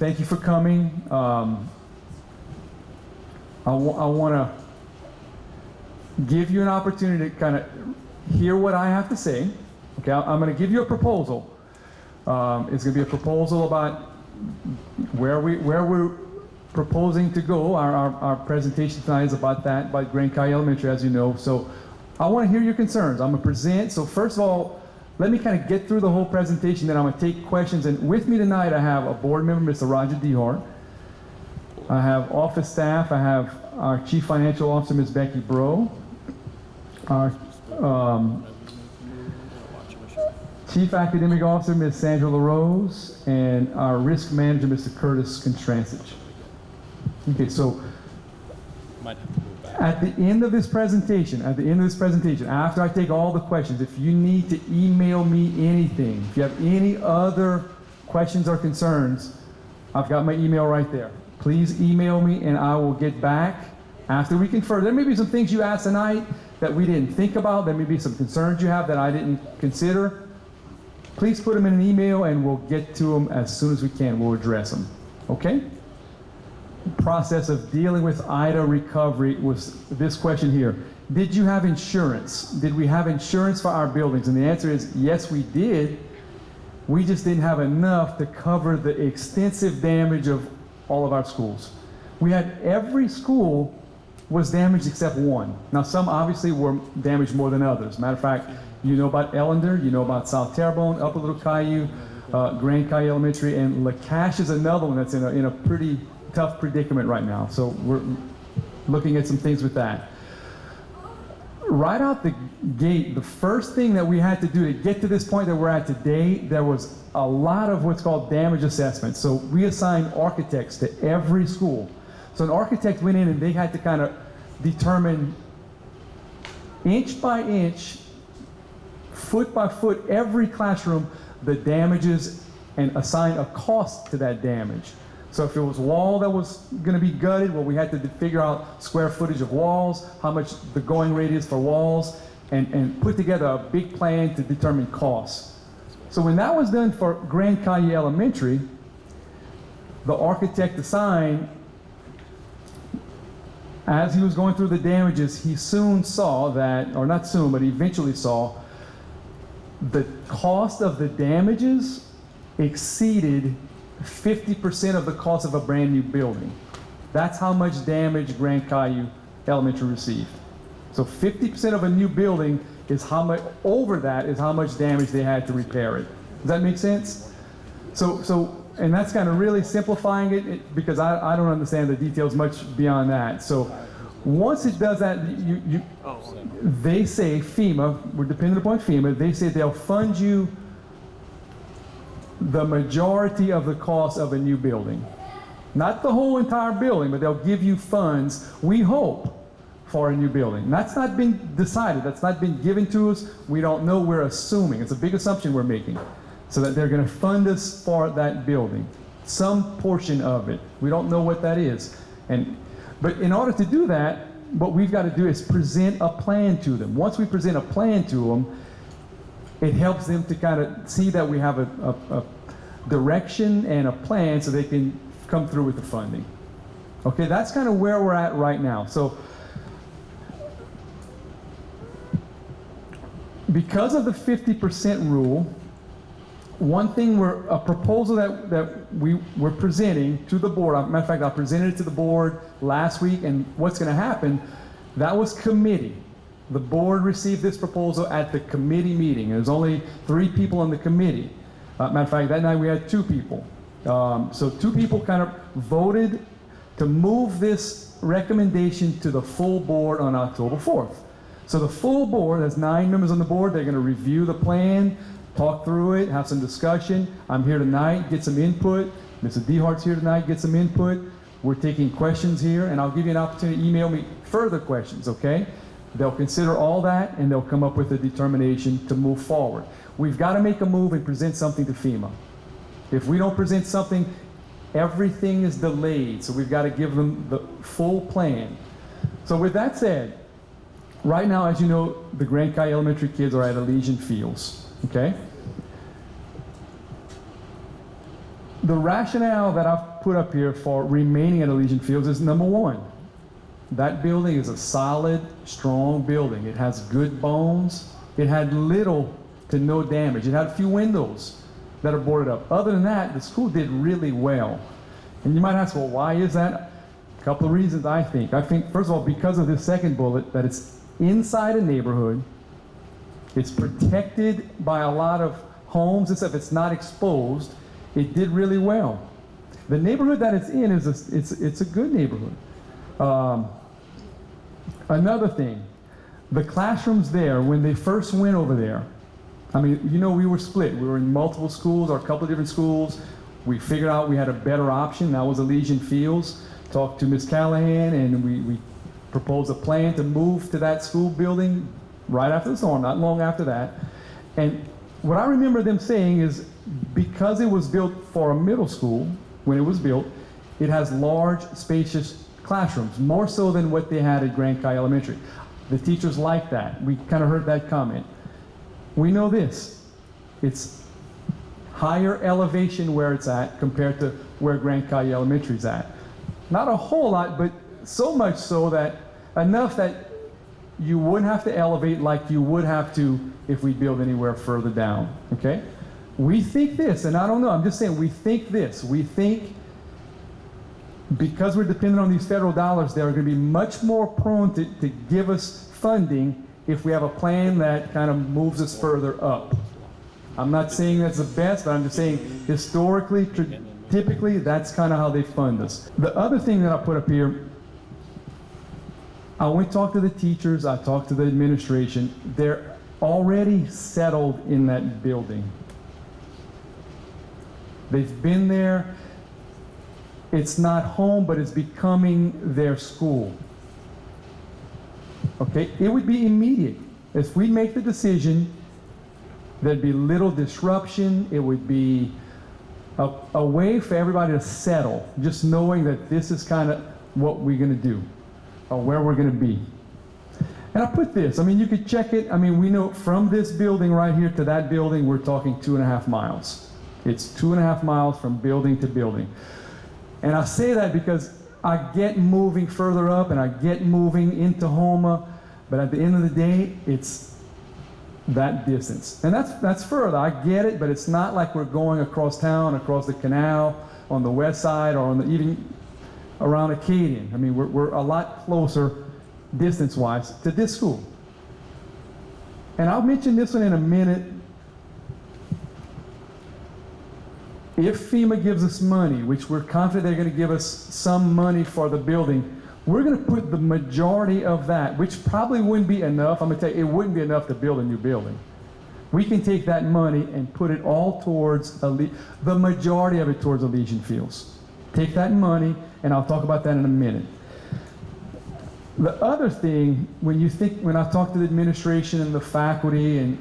thank you for coming. I want to give you an opportunity to kind of hear what I have to say. Okay, I'm going to give you a proposal. It's going to be a proposal about where we're proposing to go. Our presentation tonight is about that, about Grand Caillou Elementary, as you know. So I want to hear your concerns. I'm going to present. So first of all, let me kind of get through the whole presentation, then I'm going to take questions. And with me tonight, I have a board member, Mr. Roger Dehart. I have office staff. I have our Chief Financial Officer, Ms. Becky Bro. Our Chief Academic Officer, Ms. Sandra LaRose, and our Risk Manager, Mr. Curtis Constransich. Okay, so at the end of this presentation, after I take all the questions, if you need to email me anything, if you have any other questions or concerns, I've got my email right there. Please email me and I will get back after we confer. There may be some things you asked tonight that we didn't think about. There may be some concerns you have that I didn't consider. Please put them in an email and we'll get to them as soon as we can. We'll address them. Okay? Process of dealing with Ida recovery was this question here. Did you have insurance? Did we have insurance for our buildings? And the answer is yes, we did. We just didn't have enough to cover the extensive damage of all of our schools. We had every school was damaged except one. Now some obviously were damaged more than others. Matter of fact, you know about Ellender, you know about South Terrebonne, Upper Little Caillou, Grand Caillou Elementary, and LaCache is another one that's in a pretty tough predicament right now. So we're looking at some things with that. Right out the gate, the first thing that we had to do to get to this point that we're at today, there was a lot of what's called damage assessment. So we assigned architects to every school. So an architect went in and they had to kind of determine inch by inch, foot by foot, every classroom, the damages, and assign a cost to that damage. So if it was wall that was going to be gutted, well, we had to figure out square footage of walls, how much the going rate is for walls, and put together a big plan to determine costs. So when that was done for Grand Caillou Elementary, the architect assigned, as he was going through the damages, he soon saw that, or not soon, but he eventually saw the cost of the damages exceeded 50% of the cost of a brand new building. That's how much damage Grand Caillou Elementary received. So 50% of a new building is how much, over that is how much damage they had to repair it. Does that make sense? And that's kind of really simplifying it because I don't understand the details much beyond that. So once it does that, they say, FEMA, we're dependent upon FEMA, they say they'll fund you the majority of the cost of a new building. Not the whole entire building, but they'll give you funds, we hope, for a new building. And that's not been decided, that's not been given to us, we don't know, we're assuming. It's a big assumption we're making. So that they're going to fund us for that building, some portion of it. We don't know what that is. But in order to do that, what we've got to do is present a plan to them. Once we present a plan to them, it helps them to kind of see that we have a direction and a plan so they can come through with the funding. Okay, that's kind of where we're at right now. So because of the 50% rule, one thing a proposal that we're presenting to the board, matter of fact, I presented it to the board last week, and what's going to happen, that was committee. The board received this proposal at the committee meeting. There's only 3 people on the committee. Matter of fact, that night we had 2 people. So 2 people kind of voted to move this recommendation to the full board on October 4th. So the full board, there's 9 members on the board, they're going to review the plan, talk through it, have some discussion. I'm here tonight, get some input. Mr. Dehart's here tonight, get some input. We're taking questions here, and I'll give you an opportunity to email me further questions, okay? They'll consider all that, and they'll come up with a determination to move forward. We've got to make a move and present something to FEMA. If we don't present something, everything is delayed, so we've got to give them the full plan. So with that said, right now, as you know, the Grand Caillou Elementary kids are at Elysian Fields, okay? The rationale that I've put up here for remaining at Elysian Fields is number one. That building is a solid, strong building. It has good bones. It had little to no damage. It had a few windows that are boarded up. Other than that, the school did really well. And you might ask, well, why is that? A couple of reasons, I think. I think, first of all, because of this second bullet, that it's inside a neighborhood. It's protected by a lot of homes and stuff. It's not exposed. It did really well. The neighborhood that it's in it's a good neighborhood. Another thing, the classrooms there, when they first went over there, I mean, you know, we were split. We were in multiple schools or a couple of different schools. We figured out we had a better option. That was Elysian Fields. Talked to Ms. Callahan, and we proposed a plan to move to that school building right after the storm, not long after that. And what I remember them saying is, because it was built for a middle school, when it was built, it has large, spacious classrooms, more so than what they had at Grand Caillou Elementary. The teachers like that. We kind of heard that comment. We know this. It's higher elevation where it's at compared to where Grand Caillou Elementary is at. Not a whole lot, but so much so that enough that you wouldn't have to elevate like you would have to if we build anywhere further down, okay? We think this, and I don't know, I'm just saying, we think this. We think because we're dependent on these federal dollars, they're going to be much more prone to give us funding if we have a plan that kind of moves us further up. I'm not saying that's the best, but I'm just saying historically, typically, that's kind of how they fund us. The other thing that I put up here, I went and talked to the teachers, I talked to the administration. They're already settled in that building. They've been there. It's not home, but it's becoming their school. Okay, it would be immediate. If we make the decision, there'd be little disruption. It would be a way for everybody to settle, just knowing that this is kind of what we're going to do, or where we're going to be. And I put this, I mean, you could check it. I mean, we know from this building right here to that building, we're talking 2.5 miles. It's 2.5 miles from building to building. And I say that because I get moving further up and I get moving into Houma, but at the end of the day, it's that distance. And that's further. I get it, but it's not like we're going across town, across the canal, on the west side, or on the, even around Acadian. I mean, we're a lot closer distance-wise to this school. And I'll mention this one in a minute. If FEMA gives us money, which we're confident they're going to give us some money for the building, we're going to put the majority of that, which probably wouldn't be enough. I'm going to tell you, it wouldn't be enough to build a new building. We can take that money and put it all towards, the majority of it towards Elysian Fields. Take that money, and I'll talk about that in a minute. The other thing, when I talk to the administration and the faculty, and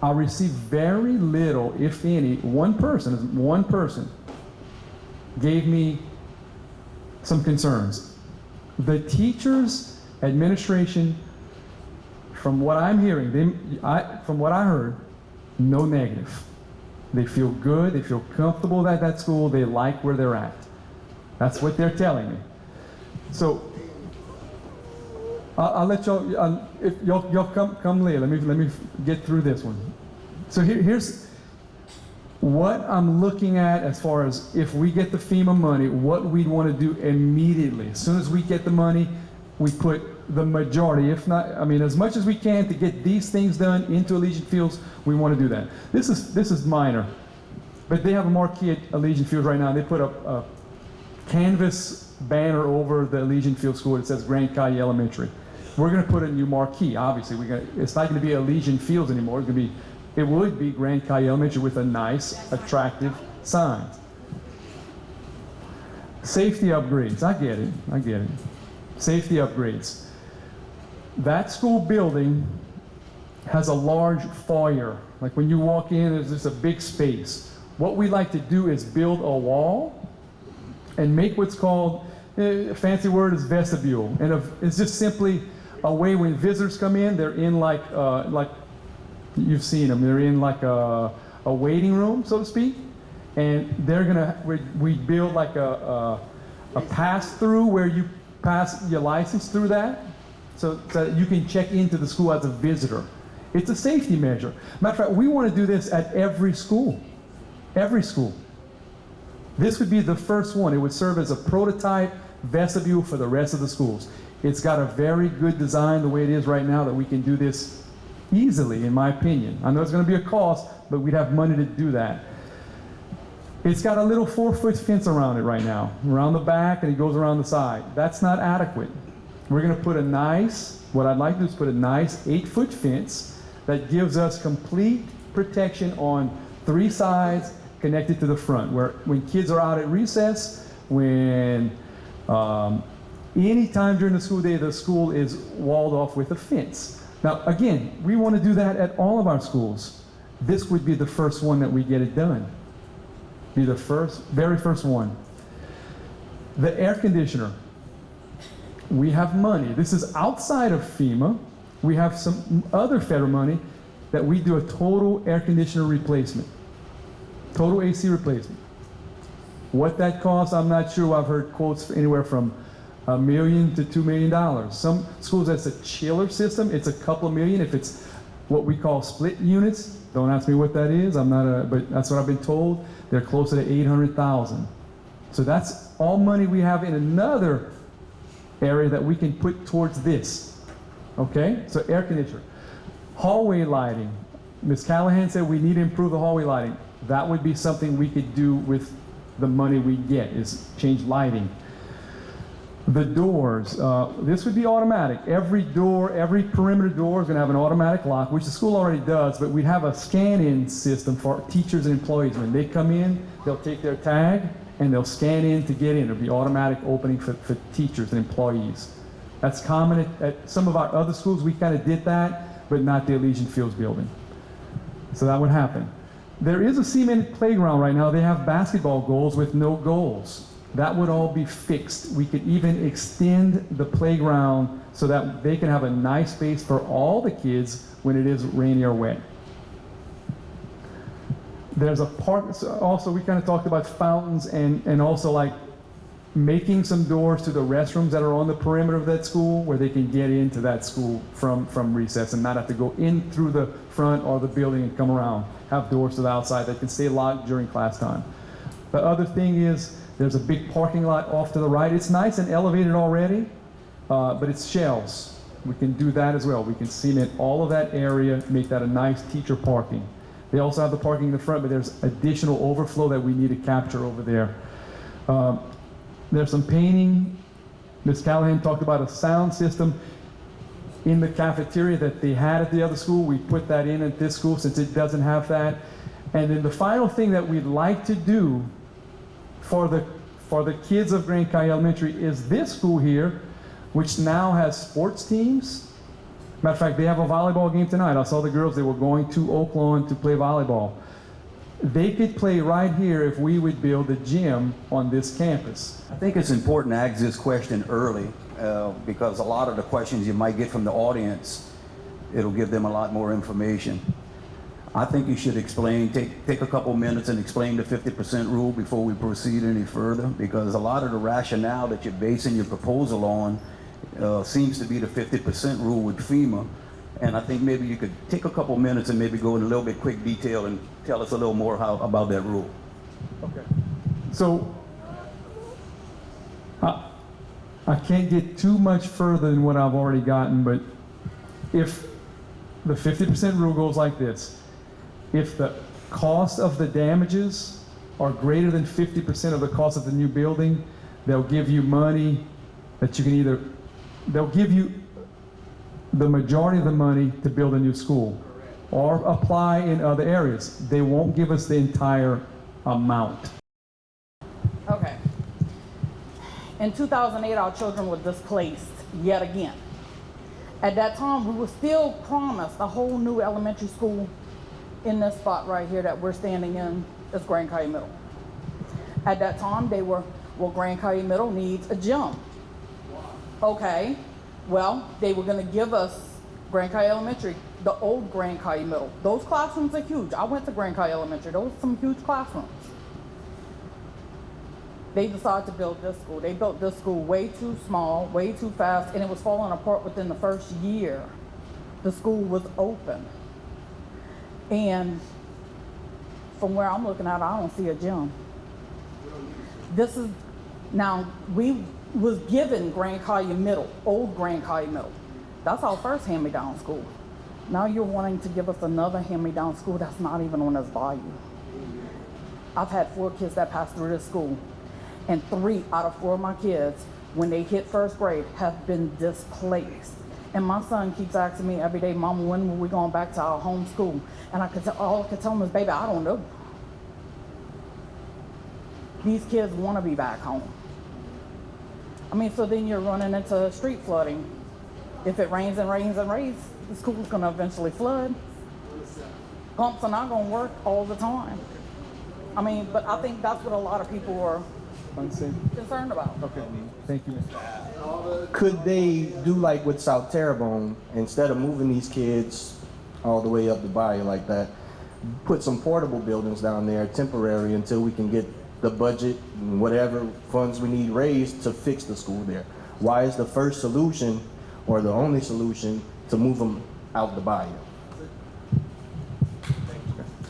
I receive very little, if any. One person gave me some concerns. The teachers, administration, from what I'm hearing, from what I heard, no negative. They feel good, they feel comfortable at that school, they like where they're at. That's what they're telling me. So I'll let y'all, if y'all come later. Let me get through this one. So here's what I'm looking at as far as if we get the FEMA money, what we'd want to do immediately. As soon as we get the money, we put the majority, if not, I mean, as much as we can to get these things done into Elysian Fields, we want to do that. This is minor, but they have a marquee at Elysian Fields right now. They put a canvas banner over the Elysian Fields School that says Grand Caillou Elementary. We're going to put a new marquee, obviously. It's not going to be Elysian Fields anymore. It would be Grand Caillou Elementary with a nice, attractive sign. Safety upgrades, I get it. Safety upgrades. That school building has a large foyer. Like when you walk in, there's just a big space. What we like to do is build a wall and make what's called, a fancy word is vestibule. And it's just simply a way when visitors come in, they're in like you've seen them, they're in like a waiting room, so to speak. And they're gonna, we build like a pass-through where you pass your license through that, so that you can check into the school as a visitor. It's a safety measure. Matter of fact, we want to do this at every school. Every school. This would be the first one. It would serve as a prototype vestibule for the rest of the schools. It's got a very good design the way it is right now that we can do this easily, in my opinion. I know it's going to be a cost, but we'd have money to do that. It's got a little 4-foot fence around it right now, around the back, and it goes around the side. That's not adequate. We're going to put a nice, what I'd like to do is put a nice 8-foot fence that gives us complete protection on 3 sides connected to the front, where when kids are out at recess, when any time during the school day, the school is walled off with a fence. Now, again, we want to do that at all of our schools. This would be the first one that we get it done. Be the very first one. The air conditioner. We have money. This is outside of FEMA. We have some other federal money that we do a total air conditioner replacement. Total AC replacement. What that costs, I'm not sure. I've heard quotes anywhere from $1 million to $2 million. Some schools, that's a chiller system. It's a couple of million. If it's what we call split units, don't ask me what that is. I'm not a, but that's what I've been told. They're closer to 800,000. So that's all money we have in another area that we can put towards this. Okay? So air conditioner. Hallway lighting. Ms. Callahan said we need to improve the hallway lighting. That would be something we could do with the money we get, is change lighting. The doors, this would be automatic. Every door, every perimeter door is going to have an automatic lock, which the school already does, but we'd have a scan-in system for teachers and employees. When they come in, they'll take their tag and they'll scan in to get in. It'll be automatic opening for teachers and employees. That's common at some of our other schools. We kind of did that, but not the Elysian Fields building. So that would happen. There is a cement playground right now. They have basketball goals with no goals. That would all be fixed. We could even extend the playground so that they can have a nice space for all the kids when it is rainy or wet. There's a park, also we kind of talked about fountains and also like making some doors to the restrooms that are on the perimeter of that school where they can get into that school from recess and not have to go in through the front or the building and come around. Have doors to the outside that can stay locked during class time. The other thing is, there's a big parking lot off to the right. It's nice and elevated already, but it's shells. We can do that as well. We can cement all of that area, make that a nice teacher parking. They also have the parking in the front, but there's additional overflow that we need to capture over there. There's some painting. Ms. Callahan talked about a sound system in the cafeteria that they had at the other school. We put that in at this school since it doesn't have that. And then the final thing that we'd like to do for the kids of Grand Caillou Elementary is this school here, which now has sports teams. Matter of fact, they have a volleyball game tonight. I saw the girls, they were going to Oak Lawn to play volleyball. They could play right here if we would build a gym on this campus. I think it's important to ask this question early because a lot of the questions you might get from the audience, it'll give them a lot more information. I think you should explain, take a couple minutes and explain the 50% rule before we proceed any further, because a lot of the rationale that you're basing your proposal on seems to be the 50% rule with FEMA. And I think maybe you could take a couple minutes and maybe go in a little bit quick detail and tell us a little more about that rule. Okay. So I can't get too much further than what I've already gotten, but if the 50% rule goes like this, if the cost of the damages are greater than 50% of the cost of the new building, they'll give you money that you can either, they'll give you the majority of the money to build a new school or apply in other areas. They won't give us the entire amount. Okay. In 2008, our children were displaced yet again. At that time, we were still promised a whole new elementary school in this spot right here that we're standing in. Is Grand Caillou Middle. At that time, they were, well, Grand Caillou Middle needs a gym. Okay, well, they were going to give us Grand Caillou Elementary, the old Grand Caillou Middle. Those classrooms are huge. I went to Grand Caillou Elementary. Those are some huge classrooms. They decided to build this school. They built this school way too small, way too fast, and it was falling apart within the first year the school was open. And from where I'm looking at, I don't see a gym. This is, now, we was given Grand Caillou Middle, old Grand Caillou Middle. That's our first hand-me-down school. Now you're wanting to give us another hand-me-down school that's not even on this bayou. I've had 4 kids that passed through this school, and 3 out of 4 of my kids, when they hit first grade, have been displaced. And my son keeps asking me every day, Mama, when will we going back to our home school? And all I could tell him is, baby, I don't know. These kids want to be back home. I mean, so then you're running into street flooding. If it rains and rains and rains, the school's going to eventually flood. Pumps are not going to work all the time. I mean, but I think that's what a lot of people are concerned about. Okay, thank you, Mr. Could they do like with South Terrebonne, instead of moving these kids all the way up the bayou like that, put some portable buildings down there, temporary, until we can get the budget and whatever funds we need raised to fix the school there? Why is the first solution or the only solution to move them out the bayou?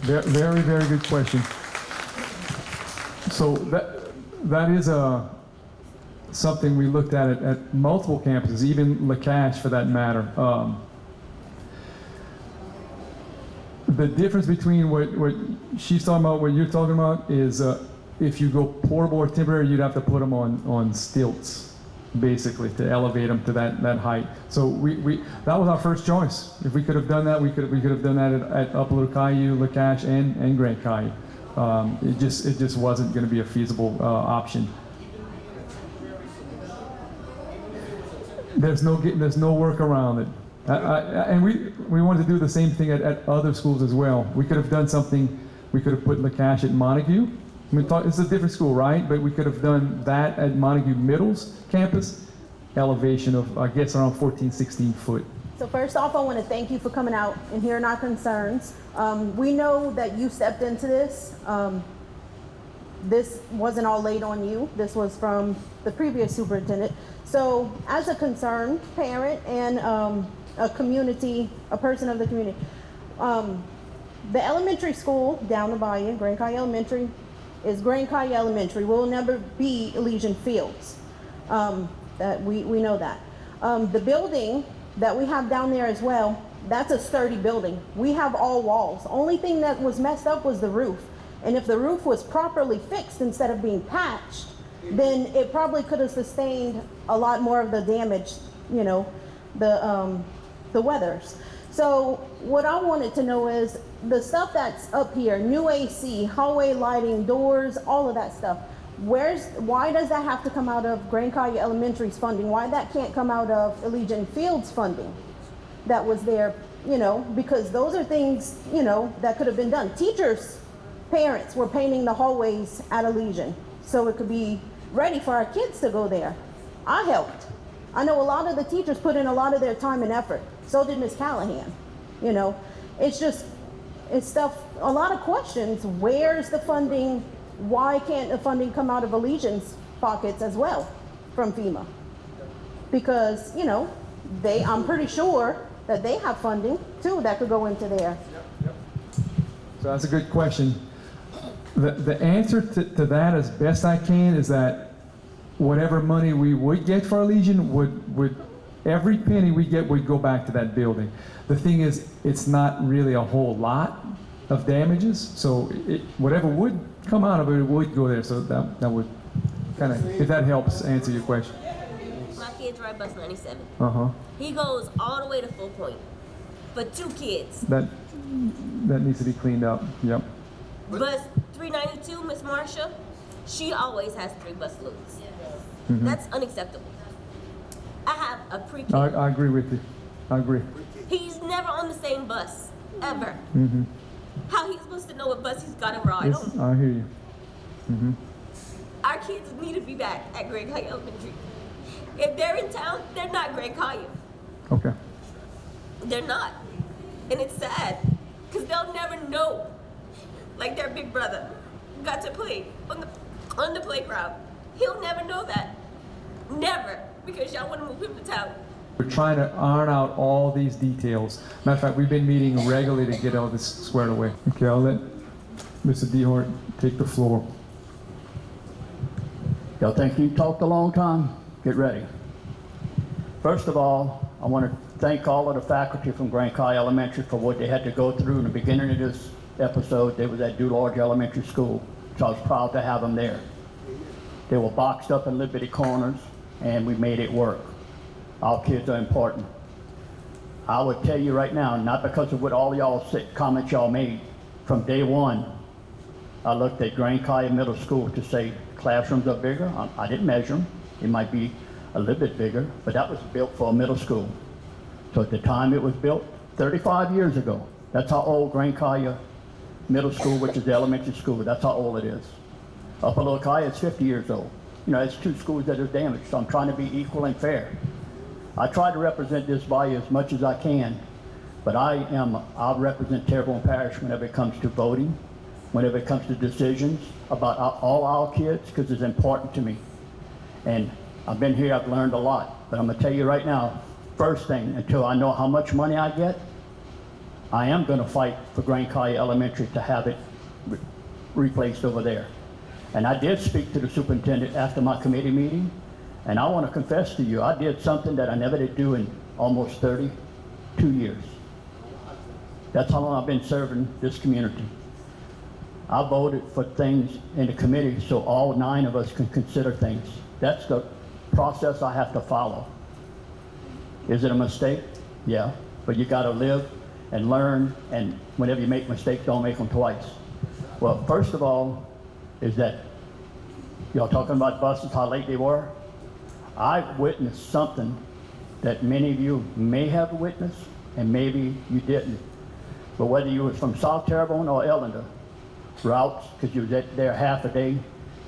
Very, very good question. So that is something we looked at multiple campuses, even LaCache for that matter. The difference between what she's talking about, what you're talking about, is if you go portable or temporary, you'd have to put them on stilts, basically, to elevate them to that height. So that was our first choice. If we could have done that, we could have done that at Upper Little Caillou, LaCache, and Grand Caillou. It just wasn't going to be a feasible option. There's no work around it. And we wanted to do the same thing at other schools as well. We could have done something. We could have put LaCache at Montague. I mean, it's a different school, right? But we could have done that at Montague Middle's campus, elevation of, I guess, around 14, 16 foot. So first off, I want to thank you for coming out and hearing our concerns. We know that you stepped into this. This wasn't all laid on you. This was from the previous superintendent. So as a concerned parent and a person of the community, the elementary school down the bayou, Grand Caillou Elementary, is Grand Caillou Elementary. Will never be Elysian Fields. That we know that. The building that we have down there as well, that's a sturdy building. We have all walls. Only thing that was messed up was the roof. And if the roof was properly fixed instead of being patched, then it probably could have sustained a lot more of the damage, you know, the weathers. So what I wanted to know is the stuff that's up here, new AC, hallway lighting, doors, all of that stuff. Why does that have to come out of Grand Caillou Elementary's funding? Why that can't come out of Elysian Fields funding that was there, you know, because those are things, you know, that could have been done. Teachers, parents were painting the hallways at Elysian so it could be ready for our kids to go there. I helped. I know a lot of the teachers put in a lot of their time and effort. So did Ms. Callahan. You know, it's stuff, a lot of questions. Where's the funding? Why can't the funding come out of Elysian's pockets as well from FEMA? Because, you know, I'm pretty sure that they have funding too that could go into there. Yep. So that's a good question. The answer to that, as best I can, is that whatever money we would get for Elysian would every penny we get would go back to that building. The thing is, it's not really a whole lot of damages, so whatever would come out of it would go there. So that would kind of, if that helps answer your question. My kids ride bus 97. Uh-huh. He goes all the way to Full Point for 2 kids. That needs to be cleaned up. Yep. Bus 392, Miss Marsha, she always has 3 bus loads. Mm-hmm. That's unacceptable. I have a pre-K. I agree with you. I agree. He's never on the same bus, ever. Mm-hmm. How he's supposed to know what bus he's got to ride on? I hear you. Mm-hmm. Our kids need to be back at Grand Caillou Elementary. If they're in town, they're not Grand Caillou. Okay. They're not. And it's sad, because they'll never know, like their big brother got to play on the playground. He'll never know that. Never. Because y'all want to move him to town. We're trying to iron out all these details. Matter of fact, we've been meeting regularly to get all this squared away. Okay, I'll let Mr. DeHart take the floor. Y'all think you talked a long time? Get ready. First of all, I want to thank all of the faculty from Grand Caillou Elementary for what they had to go through in the beginning of this episode. They was at Dularge Elementary School, so I was proud to have them there. They were boxed up in little bitty corners, and we made it work. Our kids are important. I would tell you right now, not because of what all y'all comments y'all made, from day one, I looked at Grand Caillou Middle School to say classrooms are bigger. I didn't measure them. It might be a little bit bigger, but that was built for a middle school. So at the time it was built, 35 years ago, that's how old Grand Caillou Middle School, which is the elementary school, that's how old it is. Upper Little Caillou is 50 years old. You know, it's two schools that are damaged, so I'm trying to be equal and fair. I try to represent this body as much as I can, but I'll represent Terrebonne Parish whenever it comes to voting, whenever it comes to decisions about all our kids, because it's important to me. And I've been here, I've learned a lot, but I'm gonna tell you right now, first thing, until I know how much money I get, I am gonna fight for Grand Caillou Elementary to have it replaced over there. And I did speak to the superintendent after my committee meeting, and I want to confess to you, I did something that I never did do in almost 32 years. That's how long I've been serving this community. I voted for things in the committee so all 9 of us can consider things. That's the process I have to follow. Is it a mistake? Yeah, but you got to live and learn, and whenever you make mistakes, don't make them twice. Well, first of all, is that y'all talking about buses, how late they were? I witnessed something that many of you may have witnessed, and maybe you didn't. But whether you was from South Terrebonne or Ellender, routes, because you was there half a day,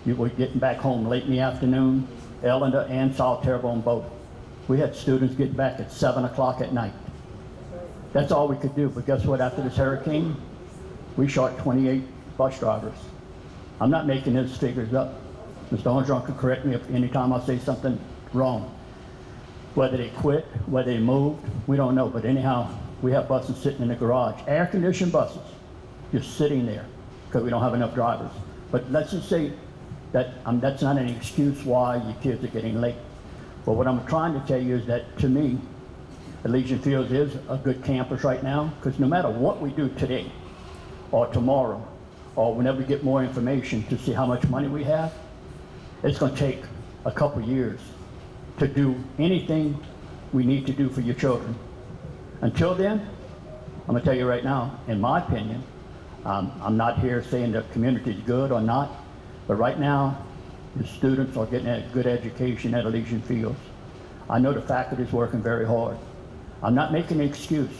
you were getting back home late in the afternoon, Ellender and South Terrebonne both. We had students get back at 7 o'clock at night. That's all we could do, but guess what, after this hurricane, we short 28 bus drivers. I'm not making those figures up. Mr. Armstrong could correct me if anytime I say something wrong. Whether they quit, whether they moved, we don't know, but anyhow, we have buses sitting in the garage, air-conditioned buses, just sitting there, because we don't have enough drivers. But let's just say that that's not an excuse why your kids are getting late. But what I'm trying to tell you is that, to me, Elysian Fields is a good campus right now, because no matter what we do today, or tomorrow, or whenever we get more information to see how much money we have, it's going to take a couple years to do anything we need to do for your children. Until then, I'm going to tell you right now, in my opinion, I'm not here saying the community is good or not, but right now, the students are getting a good education at Elysian Fields. I know the faculty is working very hard. I'm not making an excuse,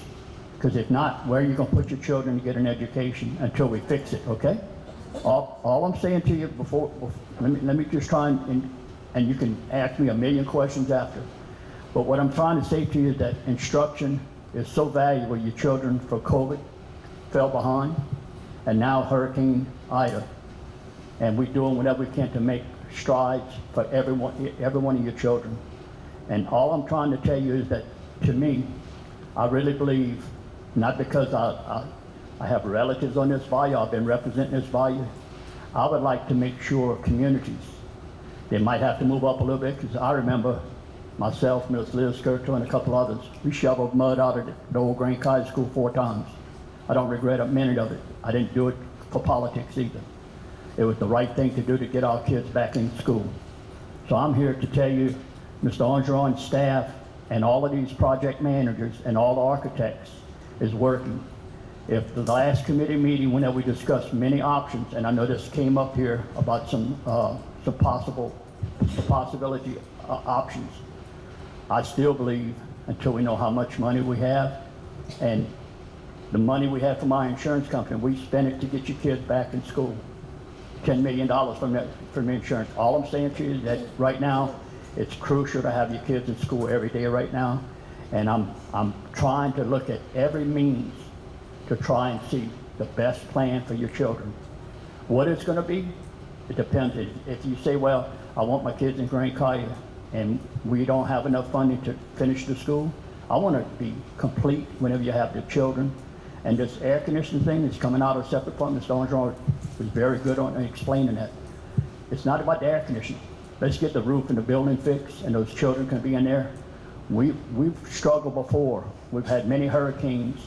because if not, where are you going to put your children to get an education until we fix it, okay? All I'm saying to you before let me just try and you can ask me a million questions after. But what I'm trying to say to you is that instruction is so valuable. Your children for COVID fell behind, and now Hurricane Ida. And we're doing whatever we can to make strides for every one of your children. And all I'm trying to tell you is that, to me, I really believe, not because I have relatives on this bayou, I've been representing this bayou, I would like to make sure communities, they might have to move up a little bit, because I remember myself, Miss Liz Skirtle, and a couple others, we shoveled mud out of the old Grand Caillou School 4 times. I don't regret a minute of it. I didn't do it for politics either. It was the right thing to do to get our kids back in school. So I'm here to tell you, Mr. Angeron, staff, and all of these project managers and all the architects is working. If the last committee meeting, whenever we discussed many options, and I know this came up here about some possibility options, I still believe until we know how much money we have, and the money we have from our insurance company, we spend it to get your kids back in school. $10 million from the insurance. All I'm saying to you is that right now, it's crucial to have your kids in school every day right now, and I'm trying to look at every means to try and see the best plan for your children. What it's going to be, it depends. If you say, well, I want my kids in Grand Caillou, and we don't have enough funding to finish the school. I want it to be complete whenever you have the children. And this air conditioning thing is coming out of a separate fund. Mr. Armstrong was very good on explaining that. It's not about the air conditioning. Let's get the roof and the building fixed, and those children can be in there. We've struggled before. We've had many hurricanes,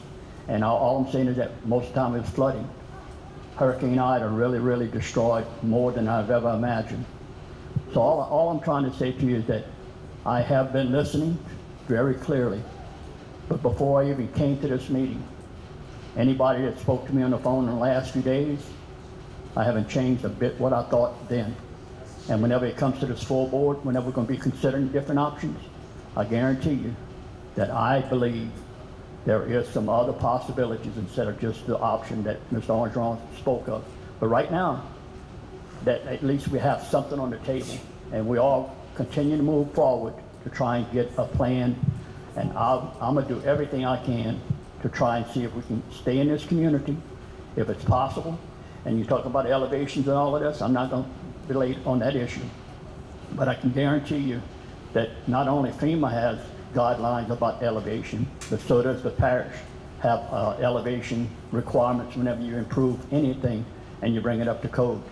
and all I'm saying is that most of the time it was flooding. Hurricane Ida really destroyed more than I've ever imagined. So all I'm trying to say to you is that I have been listening very clearly. But before I even came to this meeting, anybody that spoke to me on the phone in the last few days, I haven't changed a bit what I thought then. And whenever it comes to this full board, whenever we're going to be considering different options, I guarantee you that I believe there is some other possibilities instead of just the option that Mr. Armstrong spoke of. But right now, that at least we have something on the table, and we all continue to move forward to try and get a plan. And I'm gonna do everything I can to try and see if we can stay in this community, if it's possible. And you talk about elevations and all of this, I'm not gonna relate on that issue. But I can guarantee you that not only FEMA has guidelines about elevation, but so does the parish have elevation requirements whenever you improve anything and you bring it up to code.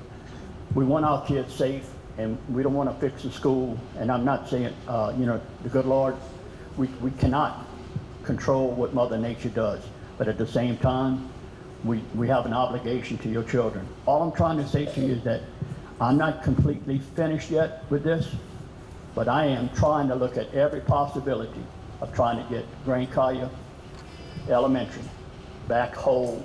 We want our kids safe, and we don't want to fix the school. And I'm not saying, the good Lord, we cannot control what Mother Nature does. But at the same time, we have an obligation to your children. All I'm trying to say to you is that I'm not completely finished yet with this, but I am trying to look at every possibility of trying to get Grand Caillou Elementary back whole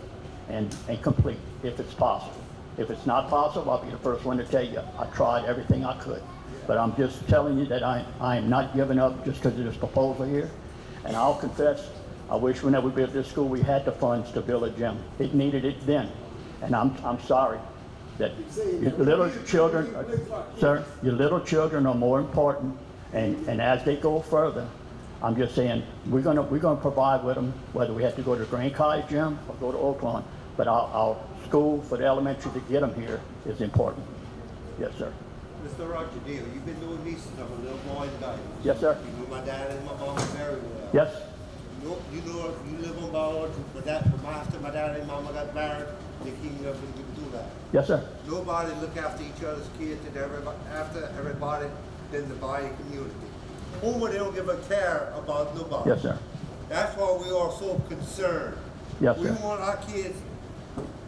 and complete, if it's possible. If it's not possible, I'll be the first one to tell you, I tried everything I could. But I'm just telling you that I am not giving up just because of this proposal here. And I'll confess, I wish whenever we built this school, we had the funds to build a gym. It needed it then. And I'm sorry that your little children, sir, your little children are more important. And as they go further, I'm just saying, we're gonna provide with them, whether we have to go to Grand Caillou gym or go to Oaklawn. But our school for the elementary to get them here is important. Yes, sir. Mr. Roger Deal, you've been doing me since I was a little boy and guy. Yes, sir. You know my dad and my mom very well. Yes. You live on Ballard, but after my dad and mama got married, they came up and didn't do that. Yes, sir. Nobody look after each other's kids and after everybody than the body community. Homer, they don't give a care about nobody. Yes, sir. That's why we are so concerned. Yes, we sir. want our kids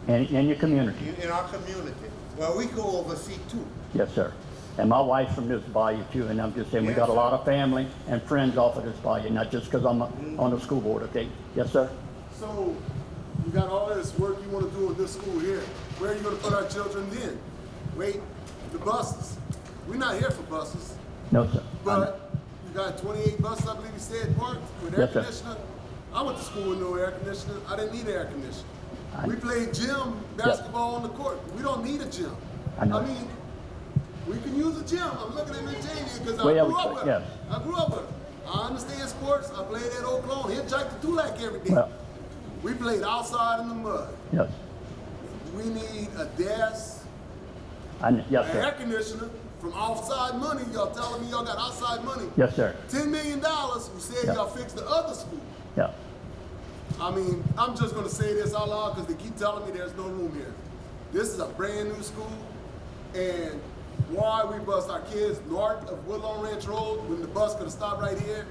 In your community. in our community. Well, we go oversee too. Yes, sir. And my wife's from this bayou too, and I'm just saying we got a lot of family and friends off of this bayou, not just because I'm on the school board, okay? Yes, sir? So, you got all this work you want to do in this school here. Where are you going to put our children in? Wait, the buses. We're not here for buses. No, sir. But you got 28 buses, I believe you said, parked with air Yes, sir. conditioner. I went to school with no air conditioner. I didn't need air conditioner. We played gym basketball on the court. We don't need a gym. I know. I mean, we can use a gym. I'm looking at Miss Jamie because I Well, yeah, grew up with her. yes. I grew up with her. I understand sports. I played at Oaklawn. He'll jack the Tulac every day. Well, We played outside in the mud. yes. We need a desk, Yes, an air sir. conditioner from outside money. Y'all telling me y'all got outside money. Yes, sir. $10 million. You said Yeah. y'all fixed the other school. Yeah. I mean, I'm just gonna say this out loud because they keep telling me there's no room here. This is a brand new school, and why we bus our kids north of Woodlawn Ranch Road when the bus could have stopped right here.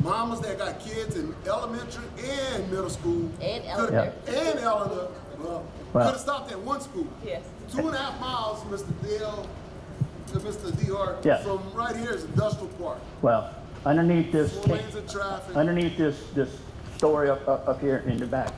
Mamas that got kids in elementary and middle school. And coulda- elementary. And Eleanor, Well- could have stopped at one school. Yes. 2.5 miles, Mr. Dale, to Mr. Dehart, Yeah. from right here is Industrial Park. Well, underneath this, 4 lanes of traffic. underneath this story up here in the back,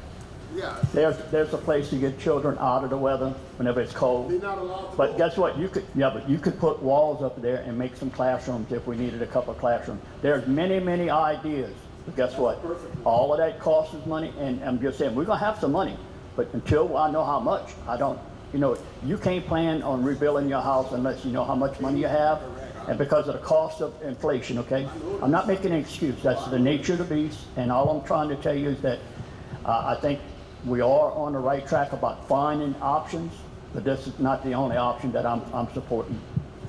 Yeah, there's a place to get children out of the weather whenever it's cold. they're not allowed to But go. guess what? But you could put walls up there and make some classrooms if we needed a couple of classrooms. There's many ideas. But guess what? All of that costs us money, and I'm just saying, we're gonna have some money. But until I know how much, I don't, you can't plan on rebuilding your house unless you know how much money you have. And because of the cost of inflation, okay? I'm not making an excuse. That's the nature of the beast. And all I'm trying to tell you is that I think we are on the right track about finding options, but this is not the only option that I'm supporting.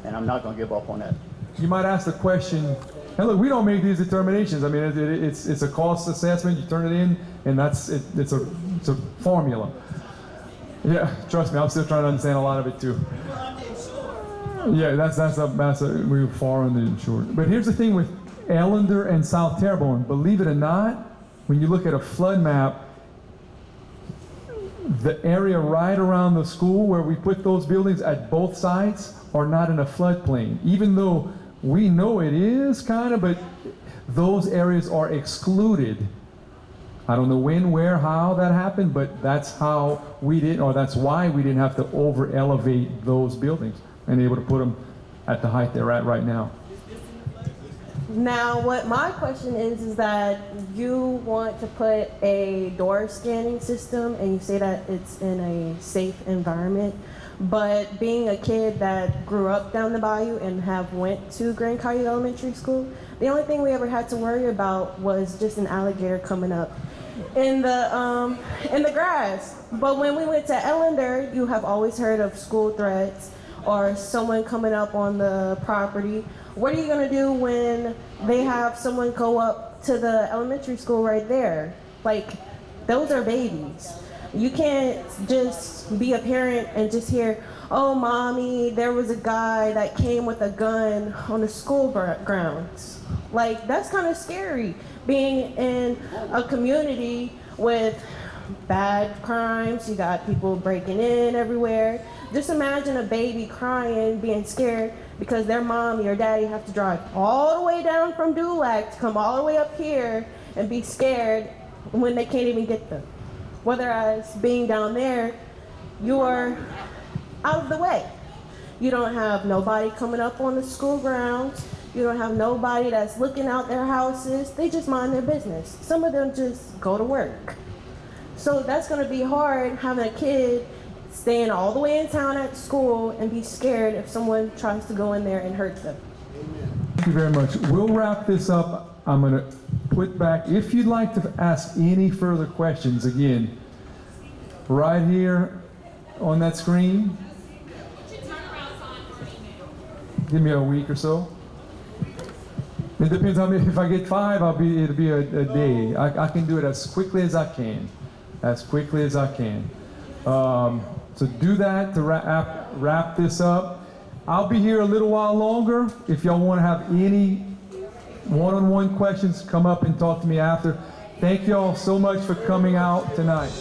and I'm not going to give up on that. You might ask the question, and look, we don't make these determinations. I mean, it's a cost assessment. You turn it in, and that's it. It's a formula. Yeah, trust me, I'm still trying to understand a lot of it too. Yeah, we were far underinsured. But here's the thing with Ellender and South Terrebonne. Believe it or not, when you look at a flood map, the area right around the school where we put those buildings at both sides are not in a floodplain, even though we know it is kind of, but those areas are excluded. I don't know when, where, how that happened, but that's how we didn't, or that's why we didn't have to over elevate those buildings and able to put them at the height they're at right now. Now, what my question is that you want to put a door scanning system and you say that it's in a safe environment, but being a kid that grew up down the bayou and have went to Grand Caillou Elementary School, the only thing we ever had to worry about was just an alligator coming up in the grass. But when we went to Ellender, you have always heard of school threats or someone coming up on the property. What are you gonna do when they have someone go up to the elementary school right there? Like, those are babies. You can't just be a parent and just hear, oh, mommy, there was a guy that came with a gun on the school grounds. Like, that's kind of scary, being in a community with bad crimes. You got people breaking in everywhere. Just imagine a baby crying, being scared because their mommy or daddy have to drive all the way down from Dulac to come all the way up here and be scared when they can't even get them. Whereas being down there, you are out of the way. You don't have nobody coming up on the school grounds. You don't have nobody that's looking out their houses. They just mind their business. Some of them just go to work. So that's gonna be hard, having a kid staying all the way in town at school and be scared if someone tries to go in there and hurt them. Thank you very much. We'll wrap this up. I'm gonna put back, if you'd like to ask any further questions, again, right here on that screen. Give me a week or so. It depends on if I get 5, it'll be a day. I can do it as quickly as I can. As quickly as I can. So do that to wrap this up. I'll be here a little while longer. If y'all want to have any one-on-one questions, come up and talk to me after. Thank y'all so much for coming out tonight.